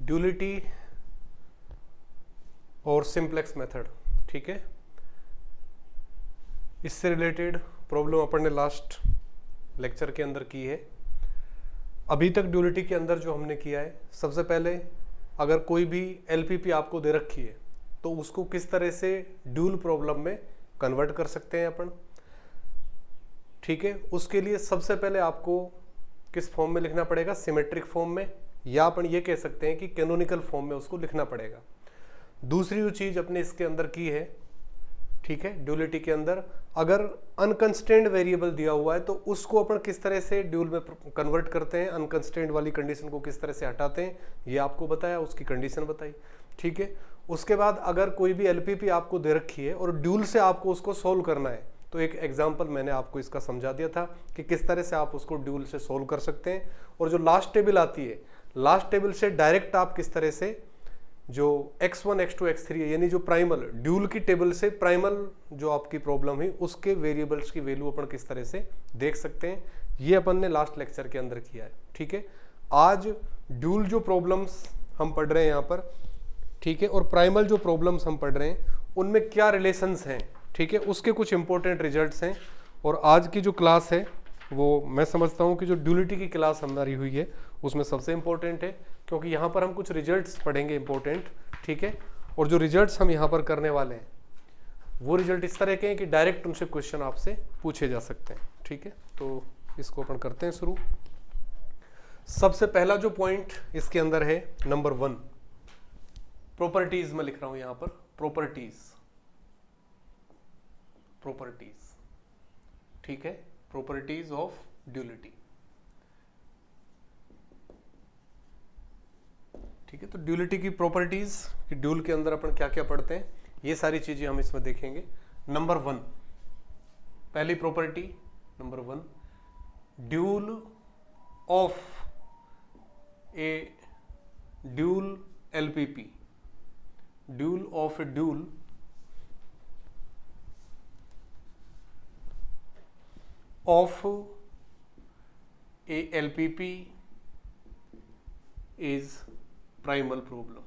Duality और simplex method, ठीक है। इससे रिलेटेड प्रॉब्लम अपन ने लास्ट लेक्चर के अंदर की है। अभी तक ड्यूलिटी के अंदर जो हमने किया है, सबसे पहले अगर कोई भी एलपीपी आपको दे रखी है तो उसको किस तरह से ड्यूल प्रॉब्लम में कन्वर्ट कर सकते हैं अपन, ठीक है। उसके लिए सबसे पहले आपको किस फॉर्म में लिखना पड़ेगा, सिमेट्रिक फॉर्म में, या अपन ये कह सकते हैं कि कैनोनिकल फॉर्म में उसको लिखना पड़ेगा। दूसरी जो चीज अपने इसके अंदर की है, ठीक है, ड्यूलिटी के अंदर अगर अनकंस्ट्रेंड वेरिएबल दिया हुआ है तो उसको अपन किस तरह से ड्यूल में कन्वर्ट करते हैं, अनकंस्ट्रेंड वाली कंडीशन को किस तरह से हटाते हैं, ये आपको बताया, उसकी कंडीशन बताई, ठीक है। उसके बाद अगर कोई भी एलपीपी आपको दे रखी है और ड्यूल से आपको उसको सोल्व करना है, तो एक एग्जांपल मैंने आपको इसका समझा दिया था कि किस तरह से आप उसको ड्यूल से सोल्व कर सकते हैं। और जो लास्ट टेबल आती है, लास्ट टेबल से डायरेक्ट आप किस तरह से जो x1 x2 x3 है, यानी जो प्राइमल ड्यूल की टेबल से प्राइमल जो आपकी प्रॉब्लम है उसके वेरिएबल्स की वैल्यू अपन किस तरह से देख सकते हैं, ये अपन ने लास्ट लेक्चर के अंदर किया है, ठीक है। आज ड्यूल जो प्रॉब्लम्स हम पढ़ रहे हैं यहाँ पर, ठीक है, और प्राइमल जो प्रॉब्लम्स हम पढ़ रहे हैं उनमें क्या रिलेशंस हैं, ठीक है, उसके कुछ इंपॉर्टेंट रिजल्ट्स हैं। और आज की जो क्लास है वो मैं समझता हूँ कि जो ड्यूलिटी की क्लास हमारी हुई है उसमें सबसे इंपॉर्टेंट है, क्योंकि यहाँ पर हम कुछ रिजल्ट्स पढ़ेंगे इंपॉर्टेंट, ठीक है। और जो रिजल्ट्स हम यहाँ पर करने वाले हैं वो रिजल्ट इस तरह के हैं कि डायरेक्ट उनसे क्वेश्चन आपसे पूछे जा सकते हैं, ठीक है। तो इसको अपन करते हैं शुरू। सबसे पहला जो पॉइंट इसके अंदर है नंबर 1, प्रॉपर्टीज में लिख रहा हूं यहां पर, प्रॉपर्टीज, ठीक है, प्रॉपर्टीज ऑफ ड्यूलिटी, ठीक है। तो ड्यूलिटी की प्रॉपर्टीज कि ड्यूल के अंदर अपन क्या क्या पढ़ते हैं, ये सारी चीजें हम इसमें देखेंगे। नंबर 1, पहली property number 1, dual of A dual LPP, dual of A dual of a LPP is primal problem,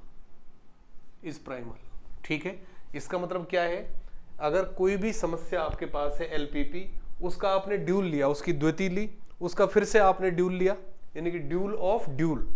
is primal, ठीक है। इसका मतलब क्या है, अगर कोई भी समस्या आपके पास है एलपीपी, उसका आपने ड्यूल लिया, उसकी द्वितीय ली, उसका फिर से आपने ड्यूल लिया, यानी कि ड्यूल ऑफ ड्यूल,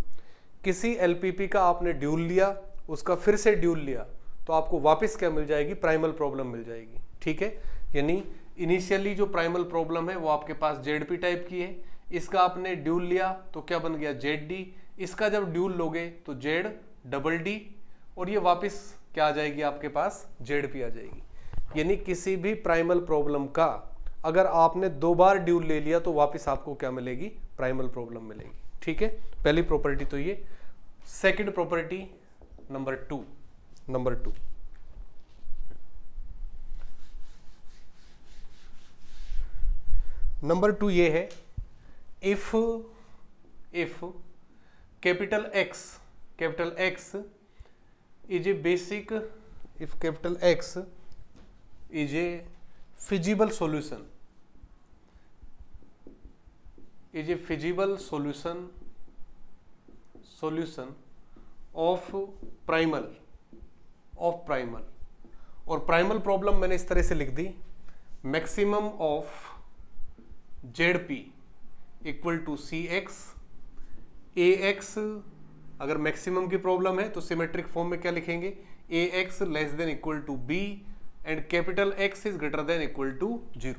किसी एलपीपी का आपने ड्यूल लिया, उसका फिर से ड्यूल लिया, तो आपको वापस क्या मिल जाएगी, प्राइमल प्रॉब्लम मिल जाएगी, ठीक है। यानी इनिशियली जो प्राइमल प्रॉब्लम है वो आपके पास जेडपी टाइप की है, इसका आपने ड्यूल लिया तो क्या बन गया, जेड डी, इसका जब ड्यूल लोगे तो जेड डबल डी, और ये वापस क्या आ जाएगी आपके पास, जेड पी आ जाएगी। यानी किसी भी प्राइमल प्रॉब्लम का अगर आपने 2 बार ड्यूल ले लिया तो वापस आपको क्या मिलेगी, प्राइमल प्रॉब्लम मिलेगी, ठीक है। पहली प्रॉपर्टी तो ये। सेकंड प्रॉपर्टी नंबर 2, नंबर 2 ये है, if capital X is a basic, if capital X is a feasible solution, is a feasible solution of primal, और प्राइमल प्रॉब्लम मैंने इस तरह से लिख दी, maximum of ZP equal to CX, AX अगर मैक्सिमम की प्रॉब्लम है तो सिमेट्रिक फॉर्म में क्या लिखेंगे, AX less than equal to B and capital X is greater than equal to 0,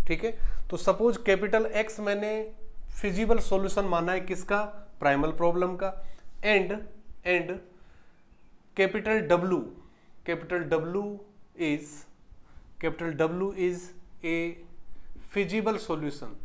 ठीक है। तो सपोज कैपिटल X मैंने फिजिबल सॉल्यूशन माना है किसका, प्राइमल प्रॉब्लम का, and capital W is a feasible solution,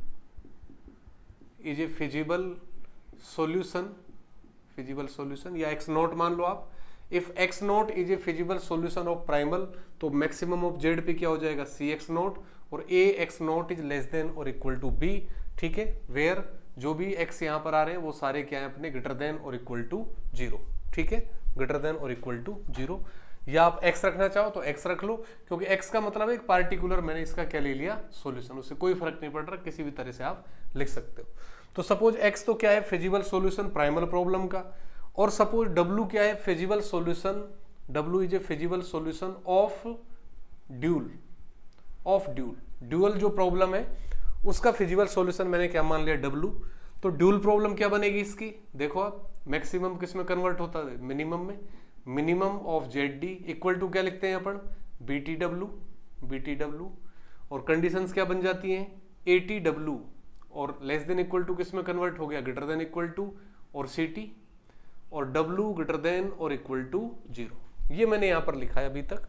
या x0 मान लो आप। If x0 is a feasible solution of primal, तो मैक्सिमम ऑफ जेड पे क्या हो जाएगा, CX0, और AX0 इज लेस देन और इक्वल टू B, ठीक है। वेयर जो भी x यहाँ पर आ रहे हैं वो सारे क्या है अपने ग्रेटर देन और इक्वल टू 0, ठीक है, ग्रेटर देन और इक्वल टू 0। या आप x रखना चाहो तो x रख लो, क्योंकि x का मतलब है एक पार्टिकुलर, मैंने इसका क्या ले लिया, सॉल्यूशन, उससे कोई फर्क नहीं पड़ रहा, किसी भी तरह से आप लिख सकते हो। तो सपोज x तो क्या है, फिजिबल सॉल्यूशन प्राइमल प्रॉब्लम का, और सपोज W क्या है, feasible solution, W is a feasible solution of dual, dual जो प्रॉब्लम है उसका फिजिबल सॉल्यूशन मैंने क्या मान लिया, W। तो ड्यूल प्रॉब्लम क्या बनेगी इसकी, देखो आप मैक्सिमम किस में कन्वर्ट होता है, मिनिमम में, minimum of ZD equal to क्या लिखते हैं अपन, BTW, और कंडीशंस क्या बन जाती हैं, ATW, और लेस देन इक्वल टू किस में कन्वर्ट हो गया, ग्रेटर देन इक्वल टू, और CT, और W ग्रेटर देन और इक्वल टू 0। ये मैंने यहां पर लिखा है अभी तक।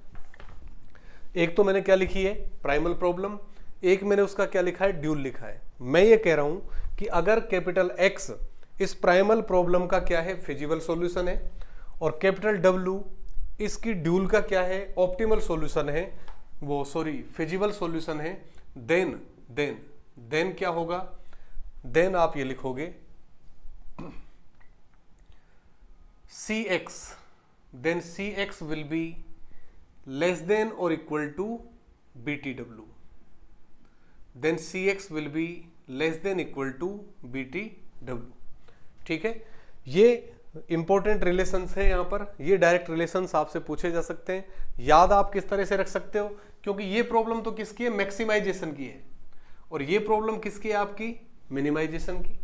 एक तो मैंने क्या लिखी है, प्राइमल प्रॉब्लम, एक मैंने उसका क्या लिखा है, ड्यूल लिखा है। मैं ये कह रहा हूं कि अगर कैपिटल X इस प्राइमल प्रॉब्लम का क्या है, फिजिबल सॉल्यूशन है, और कैपिटल W इसकी ड्यूल का क्या है, ऑप्टिमल सॉल्यूशन है, वो सॉरी फिजिबल सॉल्यूशन है, देन क्या होगा, देन आप ये लिखोगे CX, then CX will be less than or equal to BTW, then CX will be less than equal to BTW। ठीक है, ये इंपॉर्टेंट रिलेशंस है यहाँ पर, ये डायरेक्ट रिलेशंस आपसे पूछे जा सकते हैं, याद आप किस तरह से रख सकते हो, क्योंकि ये प्रॉब्लम तो किसकी है, मैक्सिमाइजेशन की है, और ये प्रॉब्लम किसकी है, आपकी मिनिमाइजेशन की।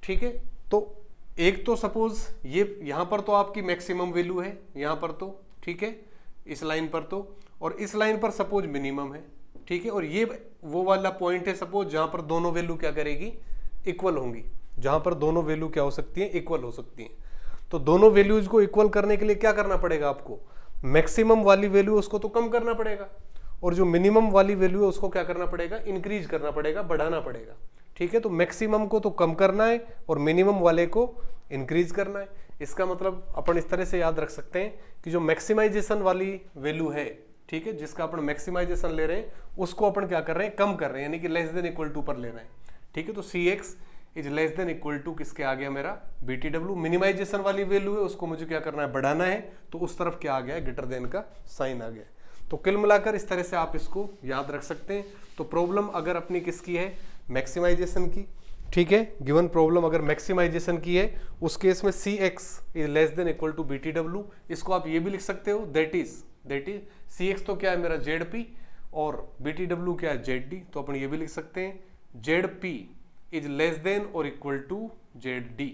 ठीक है, तो एक तो सपोज ये यहां पर तो आपकी मैक्सिमम वैल्यू है यहां पर तो, ठीक है, इस लाइन पर तो, और इस लाइन पर सपोज मिनिमम है, ठीक है, और ये वो वाला पॉइंट है सपोज जहां पर दोनों वैल्यू क्या करेगी, इक्वल होंगी, जहां पर दोनों वैल्यू क्या हो सकती है, इक्वल हो सकती है। तो दोनों वैल्यूज को इक्वल करने के लिए क्या करना पड़ेगा आपको, मैक्सिमम वाली वैल्यू उसको तो कम करना पड़ेगा, और जो मिनिमम वाली वैल्यू है उसको क्या करना पड़ेगा, इंक्रीज करना पड़ेगा, बढ़ाना पड़ेगा। ठीक है, तो मैक्सिमम को तो कम करना है और मिनिमम वाले को इंक्रीज करना है। इसका मतलब अपन इस तरह से याद रख सकते हैं कि जो मैक्सिमाइजेशन वाली वैल्यू है, ठीक है, जिसका अपन मैक्सिमाइजेशन ले रहे हैं उसको अपन क्या कर रहे हैं, कम कर रहे हैं, यानी कि लेस देन इक्वल टू पर ले रहे हैं। ठीक है, तो CX is less than equal to किसके आ गया मेरा, BTW। मिनिमाइजेशन वाली वैल्यू है उसको मुझे क्या करना है, बढ़ाना है, तो उस तरफ क्या आ गया, ग्रेटर देन का साइन आ गया। तो कुल मिलाकर इस तरह से आप इसको याद रख सकते हैं। तो प्रॉब्लम अगर अपनी किसकी है, मैक्सिमाइजेशन की, ठीक है, गिवन प्रॉब्लम अगर मैक्सिमाइजेशन की है उस केस में CX is less than equal to BTW। इसको आप ये भी लिख सकते हो, दैट इज CX तो क्या है मेरा ZP, और BTW क्या है ZD, तो अपन ये भी लिख सकते हैं ZP इज लेस देन और equal to ZD,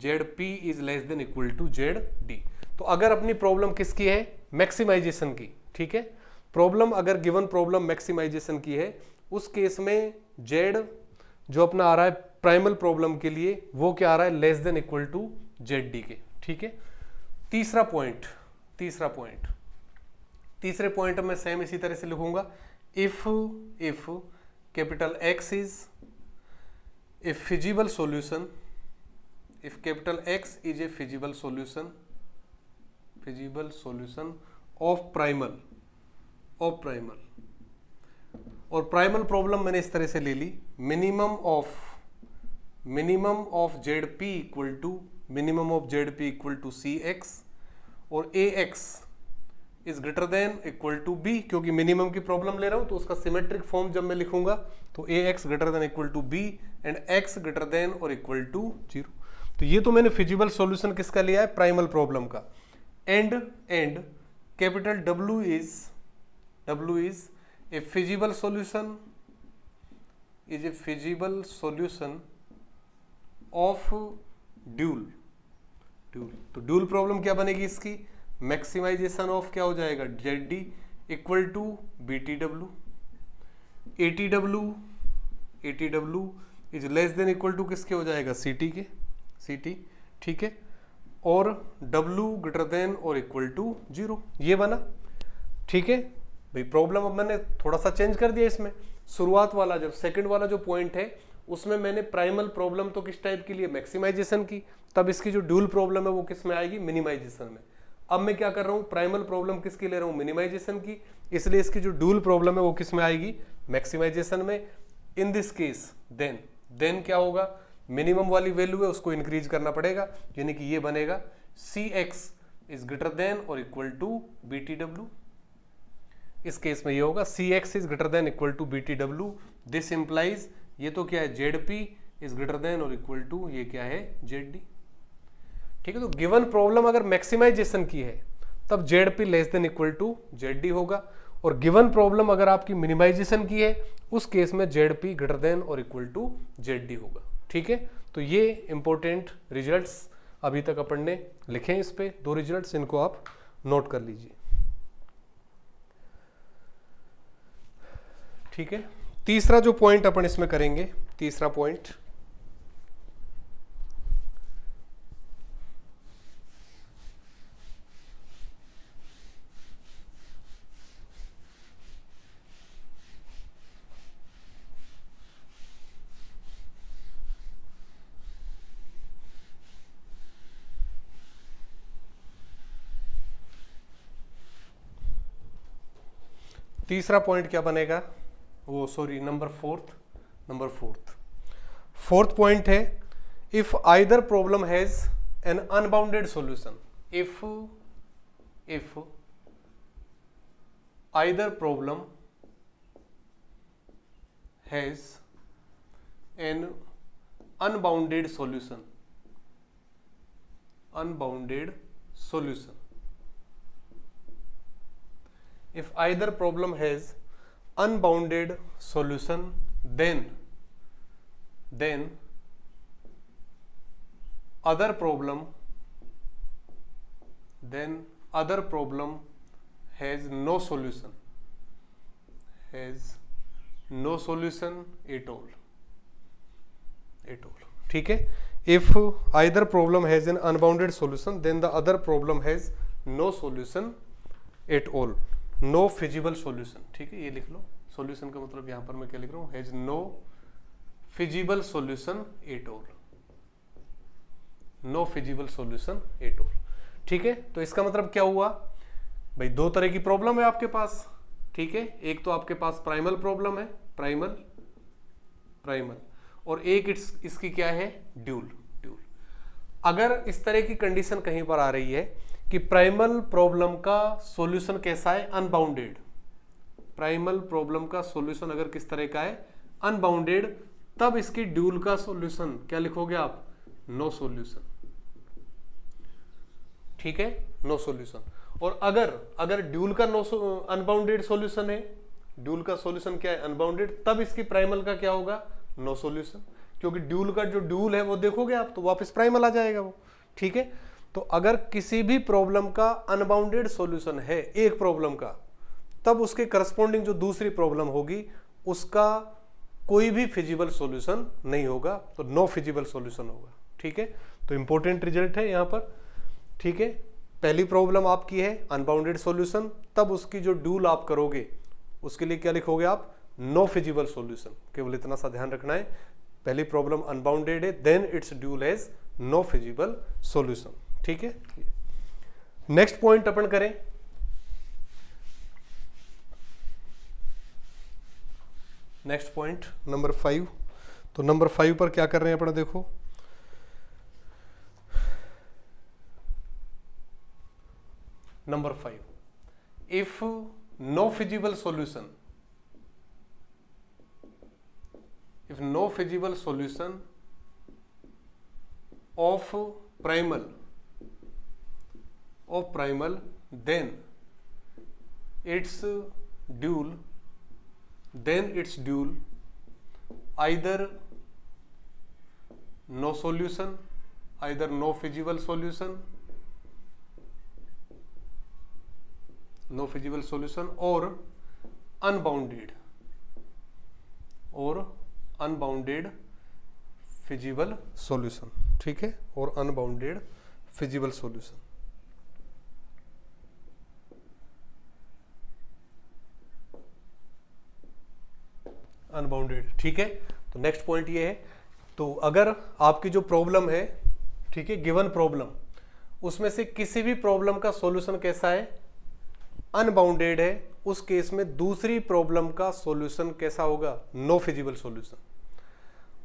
ZP is less than equal to ZD। तो अगर अपनी प्रॉब्लम किसकी है, मैक्सिमाइजेशन की, ठीक है, प्रॉब्लम अगर गिवन प्रॉब्लम मैक्सिमाइजेशन की है उस केस में Z जो अपना आ रहा है प्राइमल प्रॉब्लम के लिए वो क्या आ रहा है, less than equal to ZD के। ठीक है, तीसरे पॉइंट में सेम इसी तरह से लिखूंगा, if capital X is a feasible solution, if capital X is a feasible solution of primal, और प्राइमल प्रॉब्लम मैंने इस तरह से ले ली, minimum of ZP equal to CX, और AX is greater than equal to B, क्योंकि minimum की प्रॉब्लम ले रहा हूं तो उसका सिमेट्रिक फॉर्म जब मैं लिखूंगा तो AX greater than equal to B and X greater than और इक्वल टू 0। तो ये तो मैंने फिजिबल सॉल्यूशन किसका लिया है, प्राइमल प्रॉब्लम का। एंड कैपिटल W इज a feasible solution of dual। तो ड्यूल प्रॉब्लम क्या बनेगी इसकी, मैक्सिमाइजेशन ऑफ क्या हो जाएगा, ZD equal to BTW, ATW is less than equal to किसके हो जाएगा, CT। ठीक है, और W ग्रेटर देन और इक्वल टू 0, ये बना। ठीक है भाई, प्रॉब्लम अब मैंने थोड़ा सा चेंज कर दिया इसमें। शुरुआत वाला जब सेकंड वाला जो पॉइंट है उसमें मैंने प्राइमल प्रॉब्लम तो किस टाइप की लिए, मैक्सिमाइजेशन की, तब इसकी जो ड्यूल प्रॉब्लम है वो किस में आएगी, मिनिमाइजेशन में। अब मैं क्या कर रहा हूँ, प्राइमल प्रॉब्लम किसकी ले रहा हूँ, मिनिमाइजेशन की, इसलिए इसकी जो ड्यूल प्रॉब्लम है वो किस में आएगी, मैक्सिमाइजेशन में। इन दिस केस देन क्या होगा, मिनिमम वाली वैल्यू है उसको इंक्रीज करना पड़ेगा, यानी कि ये बनेगा CX इज ग्रेटर देन और इक्वल टू BTW। इस केस में ये होगा CX is greater than equal to BTW। This implies, ये तो क्या है, ZP इज ग्रेटर देन और इक्वल टू, ये क्या है, ZD। ठीक है। तो गिवन प्रॉब्लम अगर मैक्सिमाइजेशन की है तब Z P less than equal to Z D होगा, और गिवन प्रॉब्लम अगर आपकी मिनिमाइजेशन की है उस केस में जेड पी ग्रेटर देन और इक्वल टू जेड डी होगा। ठीक है, तो ये इंपॉर्टेंट रिजल्ट्स अभी तक अपन ने लिखे हैं, इस पे 2 रिजल्ट्स, इनको आप नोट कर लीजिए। ठीक है, तीसरा जो पॉइंट अपन इसमें करेंगे, तीसरा पॉइंट तीसरा पॉइंट क्या बनेगा, वो सॉरी नंबर फोर्थ पॉइंट है, if either problem has an unbounded solution, if either problem has an unbounded solution, if either problem has unbounded solution, then other problem has no solution at all। ठीक है, if either problem has an unbounded solution then the other problem has no solution at all, no feasible solution. ठीक है, ये लिख लो, solution का मतलब यहां पर मैं क्या लिख रहा हूं, has no feasible solution at all, no feasible solution at all. ठीक है, तो इसका मतलब क्या हुआ भाई, 2 तरह की प्रॉब्लम है आपके पास। ठीक है, एक तो आपके पास प्राइमल प्रॉब्लम है, प्राइमल, और एक इसकी क्या है, ड्यूल। अगर इस तरह की कंडीशन कहीं पर आ रही है कि प्राइमल प्रॉब्लम का सॉल्यूशन कैसा है, अनबाउंडेड, प्राइमल प्रॉब्लम का सॉल्यूशन अगर किस तरह का है, अनबाउंडेड, तब इसकी ड्यूल का सॉल्यूशन क्या लिखोगे आप, नो सॉल्यूशन। ठीक है, नो सॉल्यूशन। और अगर ड्यूल का अनबाउंडेड सॉल्यूशन है, ड्यूल का सॉल्यूशन क्या है, अनबाउंडेड, तब इसकी प्राइमल का क्या होगा, नो सॉल्यूशन, क्योंकि ड्यूल का जो ड्यूल है वो देखोगे आप तो वापस प्राइमल आ जाएगा वो। ठीक है, तो अगर किसी भी प्रॉब्लम का अनबाउंडेड सॉल्यूशन है एक प्रॉब्लम का, तब उसके करस्पॉन्डिंग जो दूसरी प्रॉब्लम होगी उसका कोई भी फिजिबल सॉल्यूशन नहीं होगा, तो नो फिजिबल सॉल्यूशन होगा। ठीक है, तो इंपॉर्टेंट रिजल्ट है यहां पर। ठीक है, पहली प्रॉब्लम आपकी है अनबाउंडेड सॉल्यूशन, तब उसकी जो ड्यूल आप करोगे उसके लिए क्या लिखोगे आप, नो फिजिबल सॉल्यूशन। केवल इतना सा ध्यान रखना है, पहली प्रॉब्लम अनबाउंडेड है, then its dual has no feasible solution. ठीक है, नेक्स्ट पॉइंट अपन करें, नेक्स्ट पॉइंट नंबर 5। तो नंबर 5 पर क्या कर रहे हैं अपन, देखो number 5, if no feasible solution, if no feasible solution of primal, then its dual either no solution, either no feasible solution, or unbounded feasible solution. ठीक है, और अनबाउंडेड फिजिबल सॉल्यूशन। अनबाउंडेड। ठीक है, तो नेक्स्ट पॉइंट ये है, तो अगर आपकी जो प्रॉब्लम है, ठीक है, गिवन प्रॉब्लम, उसमें से किसी भी प्रॉब्लम का सॉल्यूशन कैसा है, अनबाउंडेड है, उस केस में दूसरी प्रॉब्लम का सॉल्यूशन कैसा होगा, नो फिजिबल सॉल्यूशन।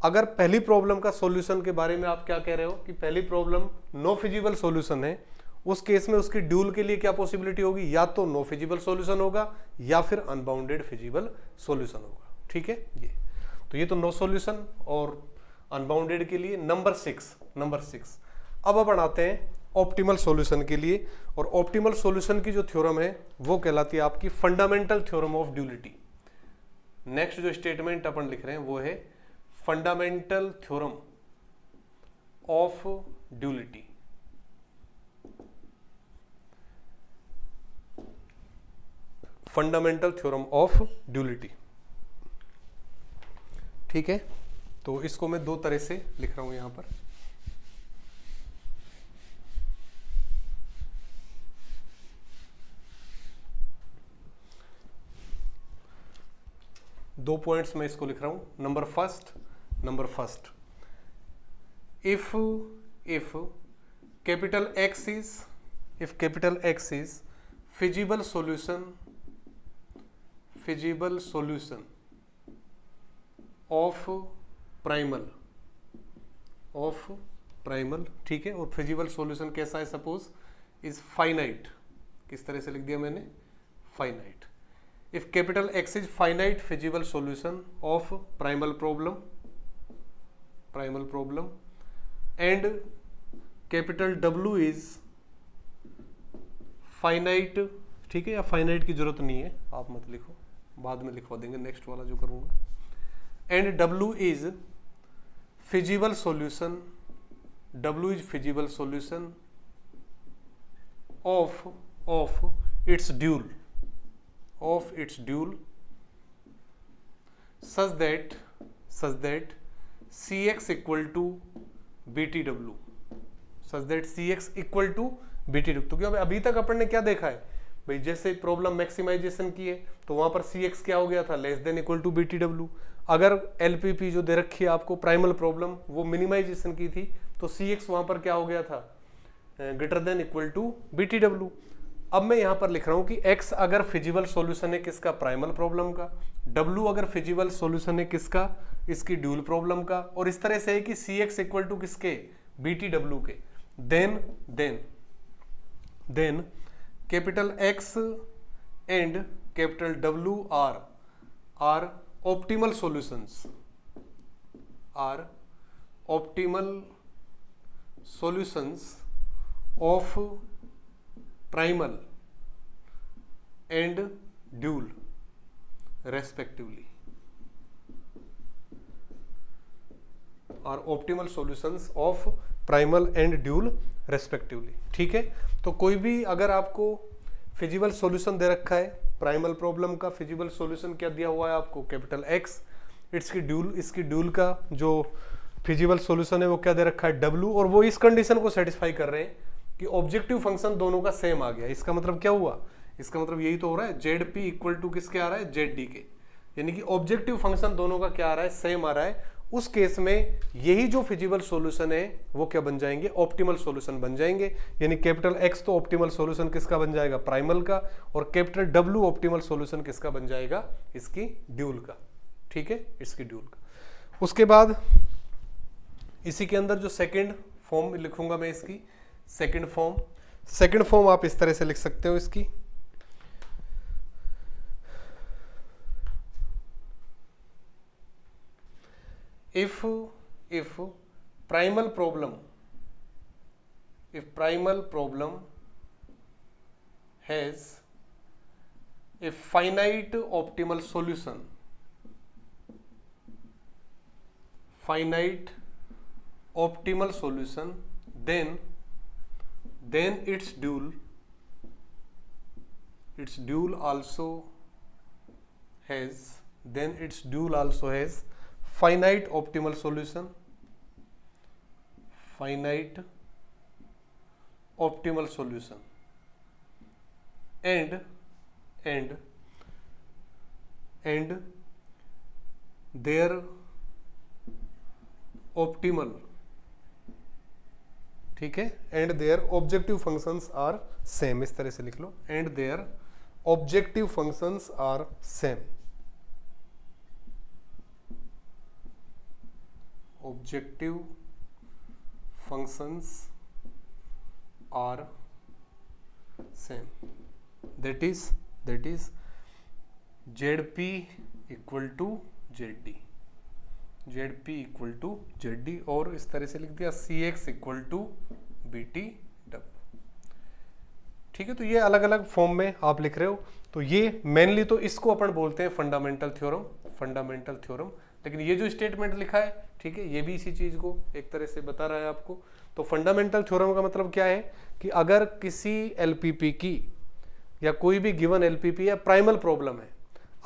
अगर पहली प्रॉब्लम का सॉल्यूशन के बारे में आप क्या कह रहे हो कि पहली प्रॉब्लम नो फिजिबल सॉल्यूशन है, उस केस में उसकी ड्यूल के लिए क्या पॉसिबिलिटी होगी, या तो नो फिजिबल सॉल्यूशन होगा या फिर अनबाउंडेड फिजिबल सॉल्यूशन होगा। ठीक है, ये तो नो सॉल्यूशन और अनबाउंडेड के लिए। नंबर 6, अब बनाते हैं ऑप्टिमल सॉल्यूशन के लिए, और ऑप्टिमल सॉल्यूशन की जो थ्योरम है वो कहलाती है आपकी fundamental theorem of duality. Next जो स्टेटमेंट अपन लिख रहे हैं वो है fundamental theorem of duality. Fundamental theorem of duality, ठीक है। तो इसको मैं दो तरह से लिख रहा हूं यहां पर। दो पॉइंट्स में इसको लिख रहा हूं। Number first, if capital x is feasible solution of primal, ठीक है। और फिजिबल सॉल्यूशन कैसा है, सपोज इज फाइनाइट। किस तरह से लिख दिया मैंने, finite. If capital x is finite feasible solution of primal problem and capital W is finite, ठीक है। या फाइनाइट की जरूरत नहीं है, आप मत लिखो, बाद में लिखवा देंगे नेक्स्ट वाला जो करूंगा। And W is feasible solution of its dual such that Cx equal to BTW, तो क्योंकि अभी तक अपन ने क्या देखा है भाई, जैसे प्रॉब्लम मैक्सिमाइजेशन की है तो वहां पर Cx क्या हो गया था, less than equal to BTW। अगर LPP जो दे रखी है आपको प्राइमल प्रॉब्लम, वो मिनिमाइजेशन की थी, तो Cx वहां पर क्या हो गया था, greater than equal to BTW। अब मैं यहां पर लिख रहा हूं कि x अगर फिजिबल सॉल्यूशन है किसका, प्राइमल प्रॉब्लम का, W अगर फिजिबल सॉल्यूशन है किसका, इसकी ड्यूल प्रॉब्लम का, और इस तरह से है कि Cx इक्वल टू किसके, BTW के। Then capital X and capital W are optimal solutions of primal and dual respectively, are optimal solutions of primal and dual respectively, ठीक है। तो कोई भी अगर आपको फिजिबल सॉल्यूशन दे रखा है प्राइमल प्रॉब्लम का, फिजिबल सॉल्यूशन क्या दिया हुआ है आपको, कैपिटल X, इसकी ड्यूल का जो फिजिबल सॉल्यूशन है वो क्या दे रखा है, W, और वो इस कंडीशन को सेटिस्फाई कर रहे हैं कि ऑब्जेक्टिव फंक्शन दोनों का सेम आ गया। इसका मतलब क्या हुआ, इसका मतलब यही तो हो रहा है, ZP इक्वल टू किसके आ रहा है, ZD के, यानी कि ऑब्जेक्टिव फंक्शन दोनों का क्या आ रहा है, सेम आ रहा है। उस केस में यही जो फिजिबल सॉल्यूशन है वो क्या बन जाएंगे, ऑप्टिमल सॉल्यूशन बन जाएंगे। यानी कैपिटल X तो ऑप्टिमल सॉल्यूशन किसका बन जाएगा, प्राइमल का, और कैपिटल W ऑप्टिमल सॉल्यूशन किसका बन जाएगा, इसकी ड्यूल का, ठीक है, इसकी ड्यूल का। उसके बाद इसी के अंदर जो सेकंड फॉर्म लिखूंगा मैं, इसकी सेकंड फॉर्म आप इस तरह से लिख सकते हो इसकी, if primal problem has a finite optimal solution, then its dual also has finite optimal solution and their optimal, ठीक है, and their objective functions are same, इस तरह से लिख लो, and their objective functions are same, objective functions are same, that is ZP equal to ZD, और इस तरह से लिख दिया CX equal to BT W. ठीक है, तो ये अलग अलग फॉर्म में आप लिख रहे हो। तो ये मेनली तो इसको अपन बोलते हैं फंडामेंटल थ्योरम, फंडामेंटल थ्योरम। लेकिन ये जो स्टेटमेंट लिखा है, ठीक है, ये भी इसी चीज को एक तरह से बता रहा है आपको। तो फंडामेंटल थ्योरम का मतलब क्या है कि अगर किसी एलपीपी की या कोई भी गिवन एलपीपी या प्राइमल प्रॉब्लम है,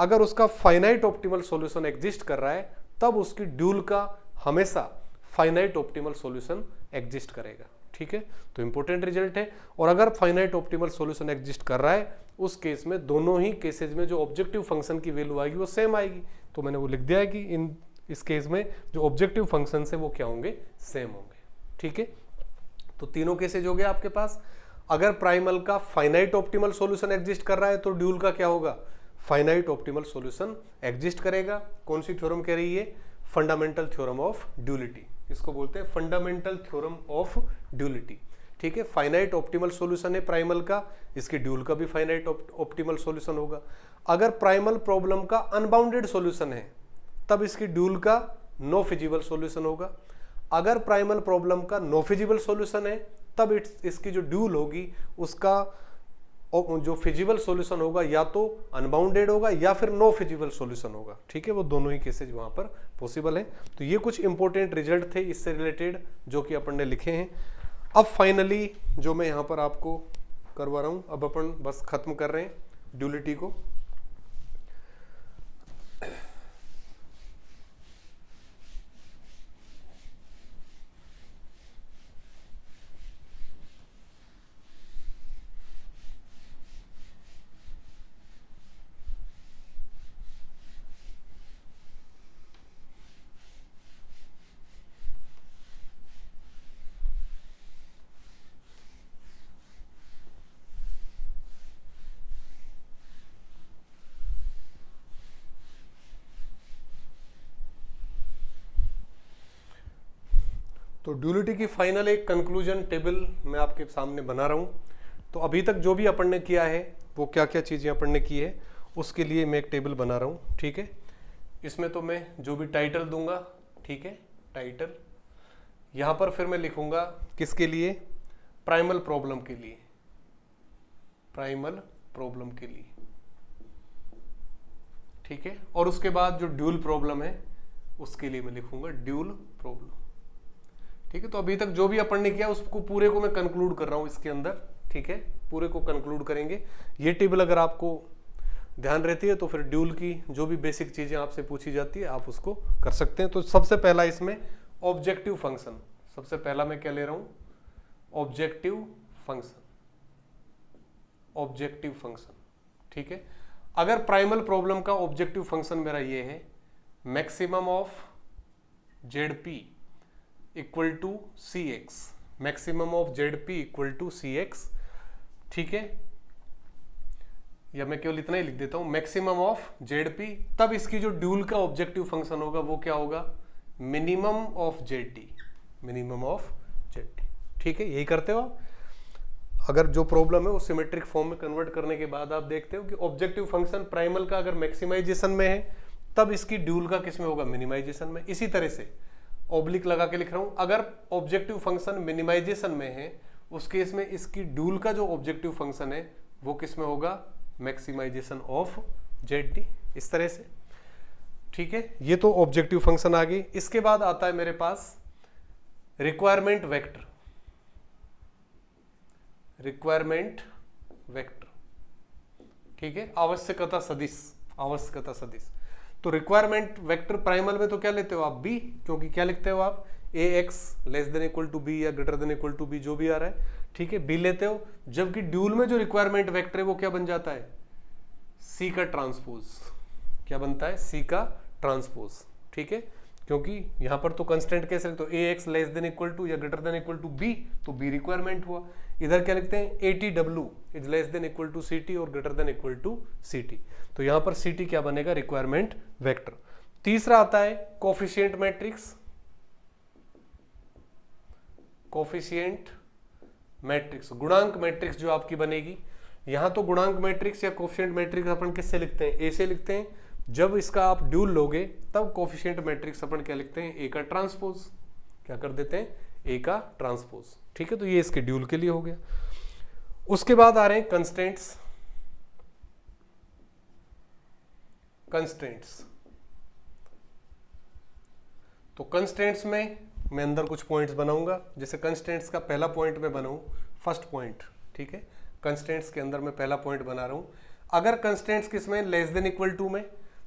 अगर उसका फाइनाइट ऑप्टिमल सॉल्यूशन एग्जिस्ट कर रहा है, तब उसकी ड्यूल का हमेशा फाइनाइट ऑप्टिमल सॉल्यूशन एग्जिस्ट करेगा। ठीक है, तो इंपॉर्टेंट रिजल्ट है। और अगर फाइनाइट ऑप्टिमल सॉल्यूशन एग्जिस्ट कर रहा है, उस केस में दोनों ही केसेज में जो ऑब्जेक्टिव फंक्शन की वैल्यू आएगी वो सेम आएगी। तो मैंने वो लिख दिया है कि इस केस में जो ऑब्जेक्टिव फंक्शन है वो क्या होंगे, सेम होंगे। ठीक है, तो तीनों केसेज हो गए आपके पास। अगर प्राइमल का फाइनाइट ऑप्टिमल सॉल्यूशन एग्जिस्ट कर रहा है तो ड्यूल का क्या होगा, फाइनाइट ऑप्टिमल सॉल्यूशन एग्जिस्ट करेगा। कौन सी थ्योरम कह रही है, फंडामेंटल थ्योरम ऑफ ड्यूलिटी, इसको बोलते हैं फंडामेंटल थ्योरम ऑफ ड्यूलिटी। ठीक है, फाइनाइट ऑप्टिमल सॉल्यूशन है प्राइमल का, इसके ड्यूल का भी फाइनाइट ऑप्टिमल सॉल्यूशन होगा। अगर प्राइमल प्रॉब्लम का अनबाउंडेड सॉल्यूशन है, तब इसकी ड्यूल का नो फिजिबल सॉल्यूशन होगा। अगर प्राइमल प्रॉब्लम का नो फिजिबल सॉल्यूशन है, तब इसकी जो ड्यूल होगी उसका जो फिजिबल सॉल्यूशन होगा या तो अनबाउंडेड होगा या फिर नो फिजिबल सॉल्यूशन होगा। ठीक है, वो दोनों ही केसेज वहां पर पॉसिबल है। तो ये कुछ इंपॉर्टेंट रिजल्ट थे इससे रिलेटेड जो कि अपन ने लिखे हैं। अब फाइनली जो मैं यहाँ पर आपको करवा रहा हूँ, अब अपन बस खत्म कर रहे हैं ड्यूलिटी को। तो ड्यूलिटी की फाइनल एक कंक्लूजन टेबल मैं आपके सामने बना रहा हूँ। तो अभी तक जो भी अपन ने किया है, वो क्या क्या चीज़ें अपन ने की है, उसके लिए मैं एक टेबल बना रहा हूँ। ठीक है, इसमें तो मैं जो भी टाइटल दूंगा, ठीक है, टाइटल यहाँ पर फिर मैं लिखूंगा किसके लिए, प्राइमल प्रॉब्लम के लिए, प्राइमल प्रॉब्लम के लिए। ठीक है, और उसके बाद जो ड्यूल प्रॉब्लम है उसके लिए मैं लिखूंगा ड्यूल प्रॉब्लम। ठीक है, तो अभी तक जो भी अपन ने किया उसको पूरे को मैं कंक्लूड कर रहा हूं इसके अंदर। ठीक है, पूरे को कंक्लूड करेंगे। ये टेबल अगर आपको ध्यान रहती है तो फिर ड्यूल की जो भी बेसिक चीजें आपसे पूछी जाती है आप उसको कर सकते हैं। तो सबसे पहला इसमें ऑब्जेक्टिव फंक्शन, सबसे पहला मैं क्या ले रहा हूं, ऑब्जेक्टिव फंक्शन, ऑब्जेक्टिव फंक्शन। ठीक है, अगर प्राइमल प्रॉब्लम का ऑब्जेक्टिव फंक्शन मेरा ये है, maximum of ZP equal to CX, maximum of ZP equal to CX। ठीक है, या मैं केवल इतना ही लिख देता हूं, मैक्सिमम ऑफ ZP, तब इसकी जो ड्यूल का ऑब्जेक्टिव फंक्शन होगा वो क्या होगा, minimum of ZT, minimum of ZT। ठीक है, यही करते हो आप। अगर जो प्रॉब्लम है वो सिमेट्रिक फॉर्म में कन्वर्ट करने के बाद आप देखते हो कि ऑब्जेक्टिव फंक्शन प्राइमल का अगर मैक्सिमाइजेशन में है, तब इसकी ड्यूल का किस में होगा, मिनिमाइजेशन में। इसी तरह से ऑब्लिक लगा के लिख रहा हूं, अगर ऑब्जेक्टिव फंक्शन मिनिमाइजेशन में है, उस केस में इसकी ड्यूल का जो ऑब्जेक्टिव फंक्शन है वो किस में होगा, मैक्सिमाइजेशन ऑफ ZT, इस तरह से। ठीक है, ये तो ऑब्जेक्टिव फंक्शन आ गई। इसके बाद आता है मेरे पास रिक्वायरमेंट वेक्टर, रिक्वायरमेंट वेक्टर। ठीक है, आवश्यकता सदिश, आवश्यकता सदिश। तो रिक्वायरमेंट वेक्टर प्राइमल में तो क्या लेते हो आप, B, क्योंकि क्या लिखते हो आप, AX less than equal to B या greater than equal to B, जो भी आ रहा है। ठीक है, B लेते हो। जबकि ड्यूल में जो रिक्वायरमेंट वेक्टर है वो क्या बन जाता है, C का ट्रांसपोज। क्या बनता है, C का ट्रांसपोज। ठीक है, क्योंकि यहां पर तो कंस्टेंट कैसे लिखते हो, AX less than equal to या greater than equal to B, तो B रिक्वायरमेंट हुआ। इधर क्या लिखते हैं, ATW is less than equal to CT और greater than equal to CT, तो यहां पर CT क्या बनेगा, रिक्वायरमेंट वेक्टर। तीसरा आता है कोफिशिएंट मैट्रिक्स, कोफिशिएंट मैट्रिक्स, गुणांक मैट्रिक्स जो आपकी बनेगी। यहां तो गुणांक मैट्रिक्स या कोफिशिएंट मैट्रिक्स अपन किससे लिखते हैं, A से लिखते हैं। जब इसका आप ड्यूल लोगे तब कोफिशिएंट मैट्रिक्स अपन क्या लिखते हैं, A का ट्रांसपोज। क्या कर देते हैं, ए का ट्रांसपोज। ठीक है, तो ये इसके ड्यूल के लिए हो गया। उसके बाद आ रहे हैं कंस्ट्रेंट्स। तो कंस्ट्रेंट्स में मैं अंदर कुछ पॉइंट्स बनाऊंगा। जैसे कंस्ट्रेंट्स का पहला पॉइंट मैं बनाऊं, फर्स्ट पॉइंट। ठीक है, कंस्ट्रेंट्स के अंदर मैं पहला पॉइंट बना रहा हूं। अगर कंस्ट्रेंट्स किस में, लेस देन इक्वल टू में,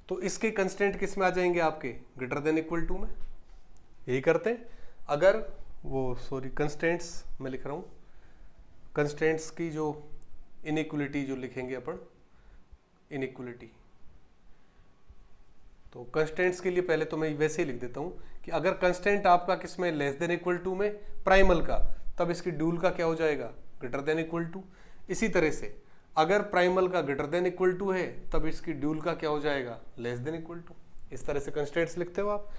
तो इसके कंस्ट्रेंट किस में आ जाएंगे आपके, ग्रेटर देन इक्वल टू में। यही करते हैं। अगर कंस्ट्रेंट्स मैं लिख रहा हूं, कंस्ट्रेंट्स की जो इनइक्वलिटी जो लिखेंगे अपन, इनइक्वलिटी, तो कंस्टेंट्स के लिए पहले तो मैं वैसे ही लिख देता हूं कि अगर कंस्टेंट आपका किसमें, लेस देन इक्वल टू में, प्राइमल का, तब इसकी ड्यूल का क्या हो जाएगा, ग्रेटर देन इक्वल टू। इसी तरह से अगर प्राइमल का ग्रेटर देन इक्वल टू है, तब इसकी ड्यूल का क्या हो जाएगा, लेस देन इक्वल टू। इस तरह से कंस्टेंट्स लिखते हो आप।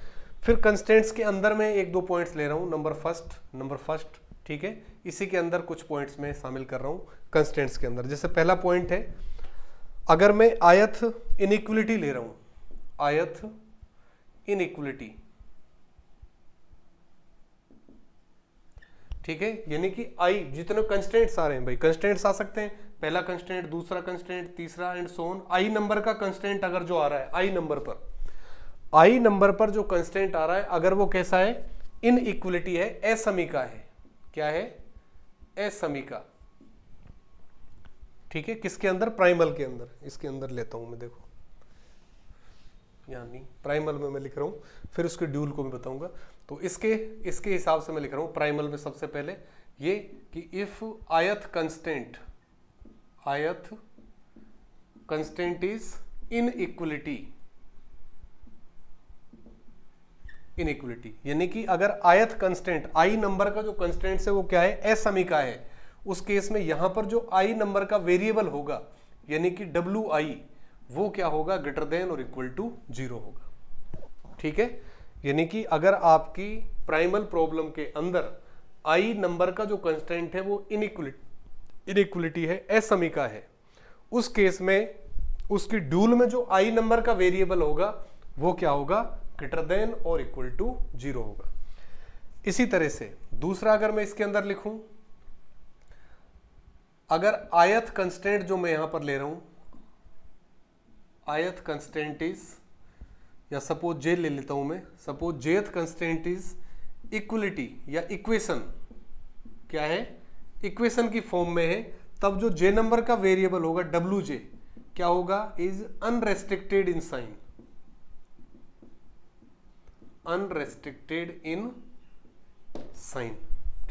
फिर कंस्टेंट्स के अंदर मैं एक दो पॉइंट्स ले रहा हूं, नंबर फर्स्ट। ठीक है, इसी के अंदर कुछ पॉइंट्स में शामिल कर रहा हूं कंस्टेंट्स के अंदर। जैसे पहला पॉइंट है, अगर मैं आयत इनइक्वलिटी ले रहा हूं, आयत इनइक्वलिटी, ठीक है, यानी कि आई जितने कंस्टेंट्स आ रहे हैं भाई, कंस्टेंट्स आ सकते हैं, पहला कंस्टेंट, दूसरा कंस्टेंट, तीसरा and so on. I number का कंस्टेंट अगर जो आ रहा है, आई नंबर पर जो कंस्टेंट आ रहा है, अगर वो कैसा है, इनइक्वलिटी है, असमीका है। क्या है, असमीका। ठीक है, किसके अंदर, प्राइमल के अंदर। इसके अंदर लेता हूं मैं, देखो यानी प्राइमल में मैं लिख रहा हूं, फिर उसके ड्यूल को मैं बताऊंगा। तो इसके हिसाब से मैं लिख रहा हूं प्राइमल में सबसे पहले ये कि इफ आयत कंस्टेंट इज इनइक्वलिटी, यानी कि अगर आयत कंस्टेंट, आई नंबर का जो कंस्टेंट है वो क्या है, असमीका है, उस केस में यहां पर जो आई नंबर का वेरिएबल होगा, यानी कि डब्ल्यू आई, वो क्या होगा, ग्रेटर देन और इक्वल टू 0 होगा। ठीक है, यानी कि अगर आपकी प्राइमल प्रॉब्लम के अंदर आई नंबर का जो कंस्टेंट है वो इनइक्वलिटी है, असमीका है, उस केस में उसकी ड्यूल में जो आई नंबर का वेरिएबल होगा वो क्या होगा, ग्रेटर देन और इक्वल टू 0 होगा। इसी तरह से दूसरा अगर मैं इसके अंदर लिखूं, अगर आयत कंस्टेंट जो मैं यहां पर ले रहा हूं, आयत कंस्टेंट इज, या सपोज जे ले लेता हूं मैं, suppose jth constant is equality या इक्वेशन, क्या है, इक्वेशन की फॉर्म में है, तब जो जे नंबर का वेरिएबल होगा डब्ल्यू जे क्या होगा, is unrestricted in sign, unrestricted in sign.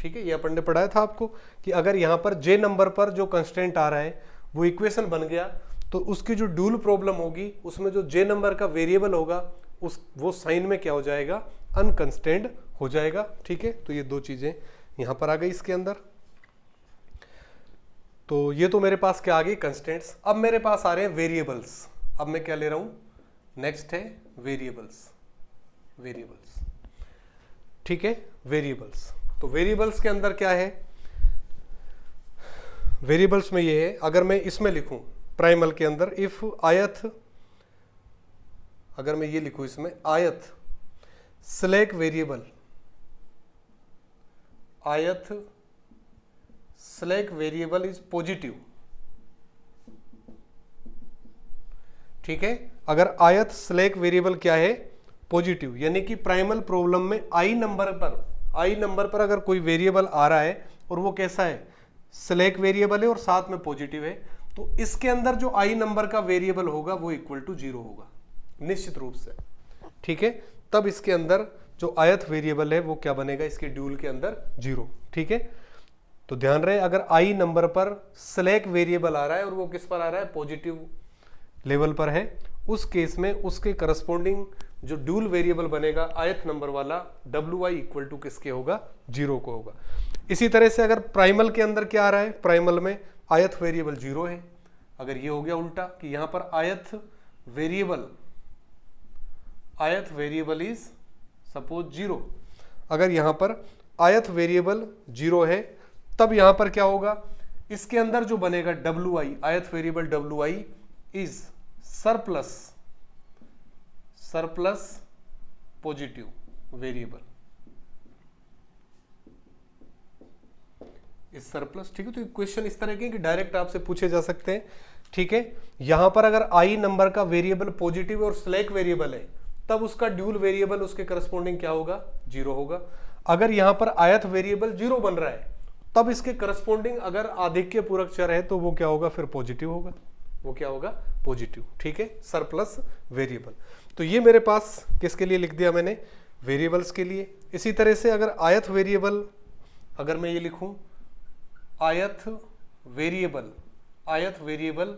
ठीक है, ये अपन ने पढ़ाया था आपको कि अगर यहां पर जे नंबर पर जो कंस्टेंट आ रहा है वो इक्वेशन बन गया, तो उसकी जो ड्यूल प्रॉब्लम होगी उसमें जो जे नंबर का वेरिएबल होगा वो साइन में क्या हो जाएगा, अनकंस्टेंट हो जाएगा। ठीक है, तो ये दो चीजें यहां पर आ गई इसके अंदर। तो ये तो मेरे पास क्या आ गई, कंस्टेंट्स। अब मेरे पास आ रहे हैं वेरिएबल्स। अब मैं क्या ले रहा हूं, नेक्स्ट है वेरिएबल्स। ठीक है, वेरिएबल्स। तो वेरिएबल्स के अंदर क्या है, वेरिएबल्स में ये है, अगर मैं इसमें लिखूं प्राइमल के अंदर, इफ आयत, अगर मैं ये लिखूं इसमें, आयत स्लैक वेरिएबल, आयत स्लैक वेरिएबल इज पॉजिटिव। ठीक है, अगर आयत स्लैक वेरिएबल क्या है, पॉजिटिव, यानी कि प्राइमल प्रॉब्लम में आई नंबर पर अगर कोई वेरिएबल आ रहा है और वो कैसा है, स्लैक वेरिएबल है और साथ में पॉजिटिव है, तो इसके अंदर जो आई नंबर का वेरिएबल होगा वो इक्वल टू 0 होगा निश्चित रूप से। ठीक है, तब इसके अंदर जो आयत वेरिएबल है वो क्या बनेगा, इसके ड्यूल के अंदर 0। ठीक है, तो ध्यान रहे, अगर आई नंबर पर स्लैक वेरिएबल आ रहा है और वो किस पर आ रहा है, पॉजिटिव लेवल पर है, उस केस में उसके करस्पॉन्डिंग जो ड्यूल वेरिएबल बनेगा आयत नंबर वाला, डब्ल्यू आई इक्वल टू किसके होगा, 0 को होगा। इसी तरह से अगर प्राइमल के अंदर क्या आ रहा है, प्राइमल में आयत वेरिएबल 0 है, अगर ये हो गया उल्टा कि यहां पर आयत वेरिएबल इज सपोज 0, अगर यहां पर आयत वेरिएबल 0 है, तब यहां पर क्या होगा, इसके अंदर जो बनेगा डब्ल्यू आई, आयत variable W I is surplus positive variable. Is surplus. ठीक है, तो क्वेश्चन इस तरह के कि डायरेक्ट आपसे पूछे जा सकते हैं। ठीक है, यहां पर अगर आई नंबर का वेरिएबल पॉजिटिव और स्लैक वेरिएबल है तब उसका ड्यूल वेरिएबल उसके करस्पॉन्डिंग क्या होगा, जीरो होगा। अगर यहां पर आयत वेरिएबल जीरो बन रहा है तब इसके करस्पॉन्डिंग अगर आधिक्य पूरक चर है तो वो क्या होगा, फिर पॉजिटिव होगा, वो क्या होगा, पॉजिटिव। ठीक है, सरप्लस वेरिएबल। तो ये मेरे पास किसके लिए लिख दिया मैंने, वेरिएबल्स के लिए। इसी तरह से अगर आयत वेरिएबल, अगर मैं ये लिखूं ith variable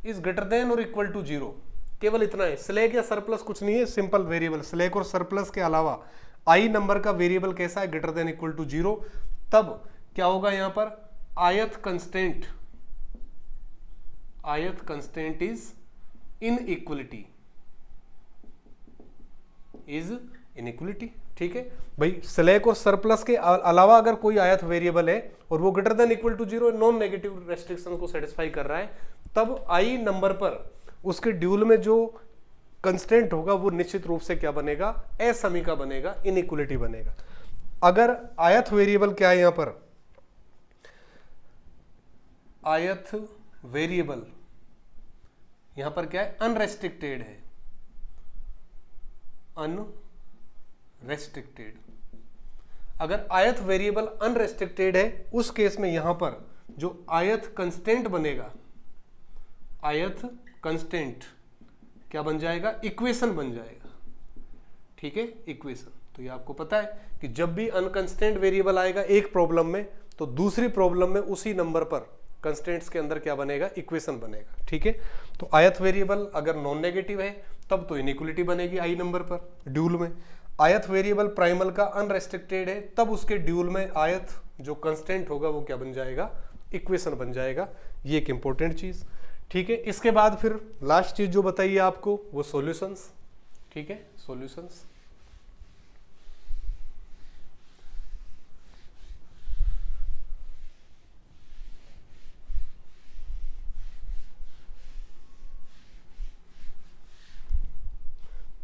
is greater than और इक्वल टू जीरो, केवल इतना है, स्लैक या सरप्लस कुछ नहीं है, सिंपल वेरिएबल। स्लैक और सरप्लस के अलावा आई नंबर का वेरिएबल कैसा है, greater than equal to zero, तब क्या होगा यहां पर, आयत कंस्टेंट इज इनइक्वलिटी, ठीक है भाई। स्लैक और सरप्लस के अलावा अगर कोई आयत वेरिएबल है और वो greater than equal to zero, non negative restriction को सेटिस्फाई कर रहा है, तब आई नंबर पर उसके ड्यूल में जो कंस्टेंट होगा वो निश्चित रूप से क्या बनेगा, असमीका बनेगा, इनइक्वलिटी बनेगा। अगर आयत वेरिएबल क्या है, यहां पर आयत वेरिएबल यहां पर क्या है, अनरेस्ट्रिक्टेड है, अनरेस्ट्रिक्टेड। अगर आयत वेरिएबल अनरेस्ट्रिक्टेड है उस केस में यहां पर जो आयत कंस्टेंट बनेगा, आयत कंस्टेंट क्या बन जाएगा, इक्वेशन बन जाएगा। ठीक है, इक्वेशन। तो ये आपको पता है कि जब भी अनकंस्टेंट वेरिएबल आएगा एक प्रॉब्लम में तो दूसरी प्रॉब्लम में उसी नंबर पर कंस्टेंट्स के अंदर क्या बनेगा, इक्वेशन बनेगा। ठीक है, तो आयत वेरिएबल अगर नॉन नेगेटिव है तब तो इनइक्वलिटी बनेगी आई नंबर पर ड्यूल में। आयत वेरिएबल प्राइमल का अनरेस्ट्रिक्टेड है तब उसके ड्यूल में आयत जो कंस्टेंट होगा वो क्या बन जाएगा, इक्वेशन बन जाएगा। ये एक इंपॉर्टेंट चीज। ठीक है, इसके बाद फिर लास्ट चीज जो बताइए आपको वो सॉल्यूशंस। ठीक है, सॉल्यूशंस।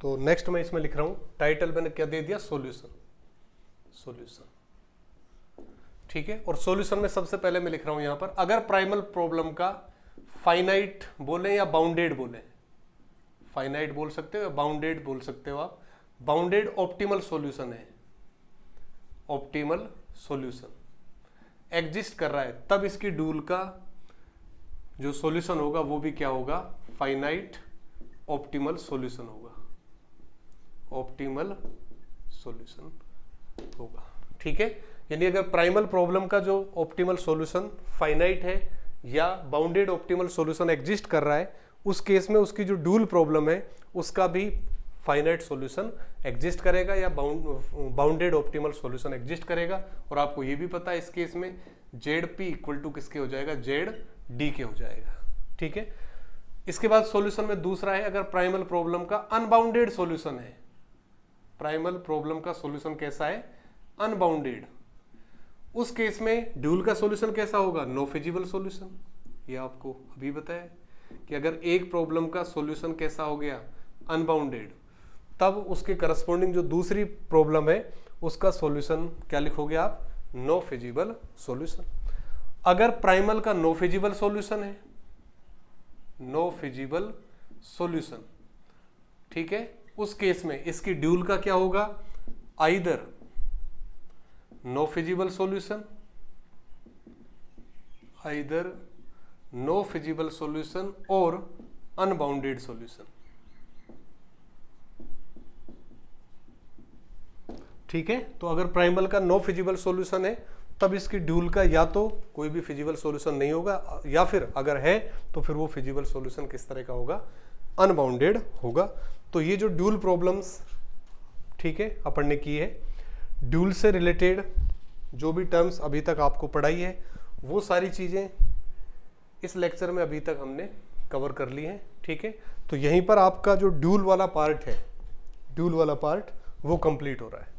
तो नेक्स्ट मैं इसमें लिख रहा हूं, टाइटल मैंने क्या दे दिया, सॉल्यूशन। ठीक है, और सॉल्यूशन में सबसे पहले मैं लिख रहा हूं यहां पर, अगर प्राइमल प्रॉब्लम का फाइनाइट बोले या बाउंडेड बोले, फाइनाइट बोल सकते हो या बाउंडेड बोल सकते हो आप, बाउंडेड ऑप्टिमल सॉल्यूशन है, ऑप्टिमल सॉल्यूशन एग्जिस्ट कर रहा है तब इसकी ड्यूल का जो सॉल्यूशन होगा वो भी क्या होगा, फाइनाइट ऑप्टिमल सॉल्यूशन होगा, ऑप्टिमल सॉल्यूशन होगा। ठीक है, यानी अगर प्राइमल प्रॉब्लम का जो ऑप्टिमल सॉल्यूशन फाइनाइट है या बाउंडेड ऑप्टिमल सॉल्यूशन एग्जिस्ट कर रहा है उस केस में उसकी जो ड्यूल प्रॉब्लम है उसका भी फाइनाइट सॉल्यूशन एग्जिस्ट करेगा या बाउंडेड ऑप्टिमल सॉल्यूशन एग्जिस्ट करेगा। और आपको ये भी पता है इस केस में जेड पी इक्वल टू किसके हो जाएगा, जेड डी के हो जाएगा। ठीक है, इसके बाद सॉल्यूशन में दूसरा है, अगर प्राइमल प्रॉब्लम का अनबाउंडेड सॉल्यूशन है, प्राइमल प्रॉब्लम का सॉल्यूशन कैसा है, अनबाउंडेड, उस केस में ड्यूल का सॉल्यूशन कैसा होगा, नो फिजिबल सॉल्यूशन। ये आपको अभी बताया कि अगर एक प्रॉब्लम का सॉल्यूशन कैसा हो गया, अनबाउंडेड, तब उसके करस्पॉन्डिंग जो दूसरी प्रॉब्लम है उसका सॉल्यूशन क्या लिखोगे आप, नो फिजिबल सॉल्यूशन। अगर प्राइमल का नो फिजिबल सॉल्यूशन है, नो फिजिबल सॉल्यूशन, ठीक है, उस केस में इसकी ड्यूल का क्या होगा, either no feasible solution, either no feasible solution और अनबाउंडेड सॉल्यूशन। ठीक है, तो अगर प्राइमल का नो फिजिबल सॉल्यूशन है तब इसकी ड्यूल का या तो कोई भी फिजिबल सॉल्यूशन नहीं होगा या फिर अगर है तो फिर वो फिजिबल सॉल्यूशन किस तरह का होगा, अनबाउंडेड होगा। तो ये जो ड्यूल प्रॉब्लम्स, ठीक है, अपन ने की है, ड्यूल से रिलेटेड जो भी टर्म्स अभी तक आपको पढ़ाई है वो सारी चीजें इस लेक्चर में अभी तक हमने कवर कर ली है। ठीक है, तो यहीं पर आपका जो ड्यूल वाला पार्ट है, ड्यूल वाला पार्ट वो कंप्लीट हो रहा है।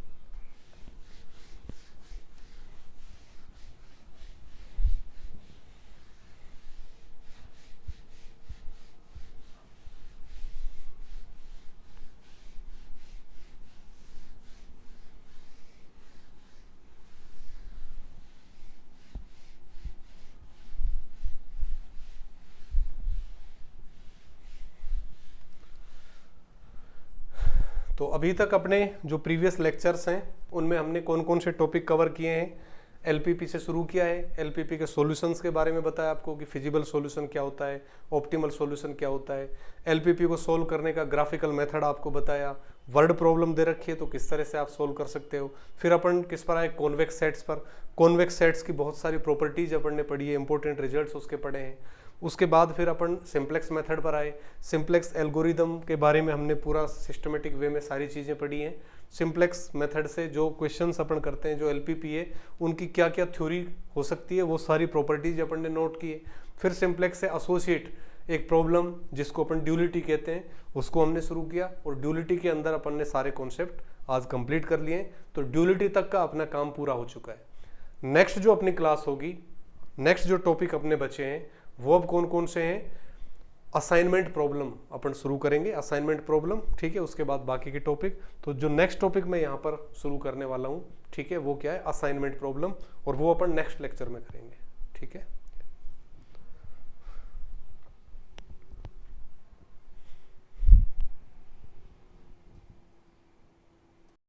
तो अभी तक अपने जो प्रीवियस लेक्चर्स हैं उनमें हमने कौन कौन से टॉपिक कवर किए हैं। एलपीपी से शुरू किया है, एलपीपी के सॉल्यूशंस के बारे में बताया आपको कि फिजिबल सॉल्यूशन क्या होता है, ऑप्टिमल सॉल्यूशन क्या होता है। एलपीपी को सोल्व करने का ग्राफिकल मेथड आपको बताया। वर्ड प्रॉब्लम दे रखी है तो किस तरह से आप सोल्व कर सकते हो। फिर अपन किस पर आए, कॉन्वेक्स सेट्स पर। कॉन्वेक्स सेट्स की बहुत सारी प्रॉपर्टीज अपन ने पढ़ी है, इंपॉर्टेंट रिजल्ट्स उसके पढ़े हैं। उसके बाद फिर अपन सिंप्लेक्स मेथड पर आए। सिंप्लेक्स एल्गोरिदम के बारे में हमने पूरा सिस्टमेटिक वे में सारी चीज़ें पढ़ी हैं। सिंप्लेक्स मेथड से जो क्वेश्चंस अपन करते हैं, जो एलपीपी है, उनकी क्या क्या थ्योरी हो सकती है, वो सारी प्रॉपर्टीज अपन ने नोट की है। फिर सिंप्लेक्स से एसोसिएट एक प्रॉब्लम जिसको अपन ड्यूलिटी कहते हैं उसको हमने शुरू किया, और ड्यूलिटी के अंदर अपन ने सारे कॉन्सेप्ट आज कंप्लीट कर लिए। तो ड्यूलिटी तक का अपना काम पूरा हो चुका है। नेक्स्ट जो अपनी क्लास होगी, नेक्स्ट जो टॉपिक अपने बचे हैं वो अब कौन कौन से हैं, असाइनमेंट प्रॉब्लम अपन शुरू करेंगे। असाइनमेंट प्रॉब्लम, ठीक है। उसके बाद बाकी के टॉपिक। तो जो नेक्स्ट टॉपिक मैं यहाँ पर शुरू करने वाला हूँ, ठीक है, वो क्या है, असाइनमेंट प्रॉब्लम, और वो अपन नेक्स्ट लेक्चर में करेंगे, ठीक है।